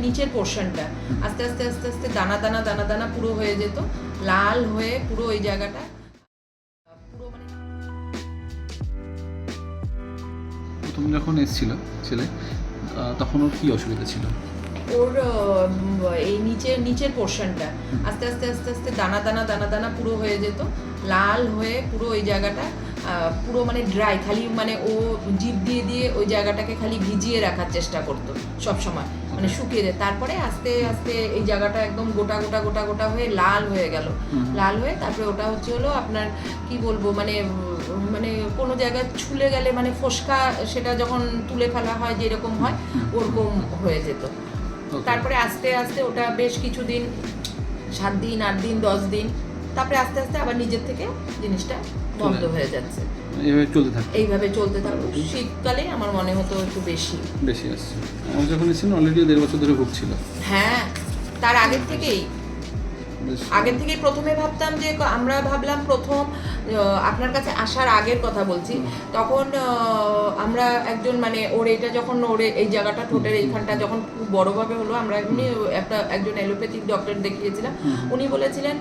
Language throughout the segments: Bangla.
নিচের পোর্শনটা আস্তে আস্তে আস্তে আস্তে দানা দানা দানা দানা পুরো হয়ে যেত, লাল হয়ে পুরো ওই জায়গাটা পুরো মানে। প্রথম যখন এসেছিল ছেলে তখন ওর কী অসুবিধা ছিল? ওর এই নিচের পোর্শনটা আস্তে আস্তে আস্তে আস্তে দানা দানা দানা দানা পুরো হয়ে যেত, লাল হয়ে পুরো ওই জায়গাটা পুরো মানে ড্রাই, খালি মানে ও জিভ দিয়ে দিয়ে ওই জায়গাটাকে খালি ভিজিয়ে রাখার চেষ্টা করতো সব সময়, মানে শুকিয়ে যায়। তারপরে আস্তে আস্তে এই জায়গাটা একদম গোটা গোটা গোটা গোটা হয়ে লাল হয়ে গেল, লাল হয়ে তারপরে ওটা হচ্ছে হলো আপনার কি বলবো মানে মানে কোনো জায়গায় ছুলে গেলে মানে ফোসকা, সেটা যখন তুলে ফেলা হয় যেরকম হয় ওরকম হয়ে যেত। তারপরে আস্তে আস্তে ওটা বেশ কিছুদিন, 7 দিন 8 দিন 10 দিন, তারপরে আস্তে আস্তে আবার নিজের থেকে জিনিসটা বন্ধ হয়ে যাচ্ছে। এইভাবে চলতে থাকবে। শীতকালে আমার মনে হতো একটু বেশি আসছে। আমার যখন এসেছিল অলরেডি 1.5 বছর ধরে ভুগছিল। হ্যাঁ, তার আগের থেকেই প্রথমে ভাবতাম যে আমরা ভাবলাম প্রথম আপনার কাছে আসার আগের কথা বলছি, তখন আমরা একজন মানে ওর এটা যখন ওর এই জায়গাটা ঠোঁটের এইখানটা যখন খুব বড়োভাবে হলো, আমরা এমনি একজন অ্যালোপ্যাথিক ডক্টর দেখিয়েছিলাম। উনি বলেছিলেন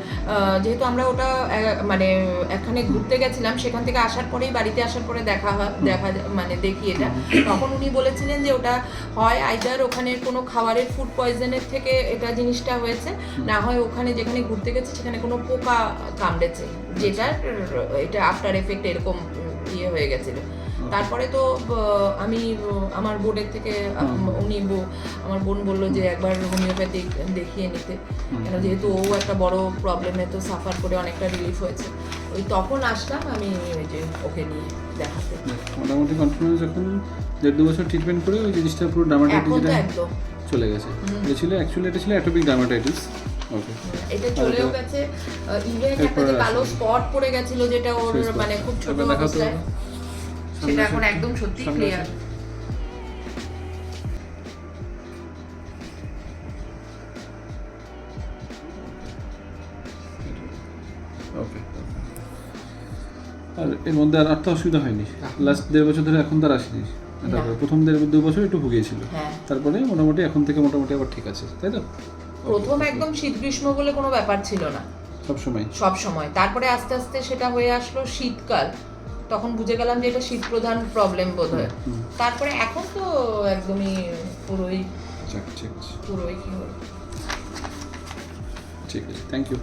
যেহেতু আমরা ওটা মানে এখানে ঘুরতে গেছিলাম, সেখান থেকে আসার পরেই বাড়িতে আসার পরে দেখা মানে দেখি এটা, তখন উনি বলেছিলেন যে ওটা হয় আইদার ওখানে কোনো খাবারের ফুড পয়জনের থেকে এটা জিনিসটা হয়েছে, না হয় ওখানে যেখানে ঘুরতে গেছে সেখানে কোনো পোকা কামড়েছে, যেটা এটা আফটার এফেক্ট এরকম ইয়ে হয়ে গেছিল। তারপরে তো আমি আমার বোর্ডের থেকে আমার বোন বললো যে একবার হোমিওপ্যাথিক দেখিয়ে নিতে, কেন যেহেতু ও একটা বড় প্রবলেমে তো সাফার করে অনেকটা রিলিফ হয়েছে। ওই তখন আসলাম আমি ওই যে ওকে নিয়ে দেখাতে। মোটামুটি কনফিডেন্স যখন 1.5 বছর ট্রিটমেন্ট করে ওই জিনিসটা পুরো ডার্মাটাইটিসটা একদম চলে গেছে। এটা ছিল অ্যাটোপিক ডার্মাটাইটিস। ওকে, এটা চলেও গেছে। ইভেন একটা যে কালো স্পট পড়ে গেছিল যেটা ওর মানে খুব ছোট অবস্থায়, সেটা এখন একদম সত্যি ক্লিয়ার। ওকে, আর এর মধ্যে আর একটা অসুবিধা হয়নি লাস্ট 1.5 বছর ধরে? এখন তার আসেনি? তারপরে প্রথম 1.5-2 বছর একটু ভুগিয়েছিল, তারপরে মোটামুটি এখন থেকে মোটামুটি আবার ঠিক আছে, তাই তো? প্রথম একদম শীত গ্রীষ্ম বলে কোনো ব্যাপার ছিল না, সব সময়। তারপরে আস্তে আস্তে সেটা হয়ে আসলো শীতকাল, তখন বুঝে গেলাম যে এটা শীত প্রধান প্রবলেম বোধহয়। তারপরে এখন তো একদমই পুরোই কি হলো। ঠিক আছে, থ্যাংক ইউ।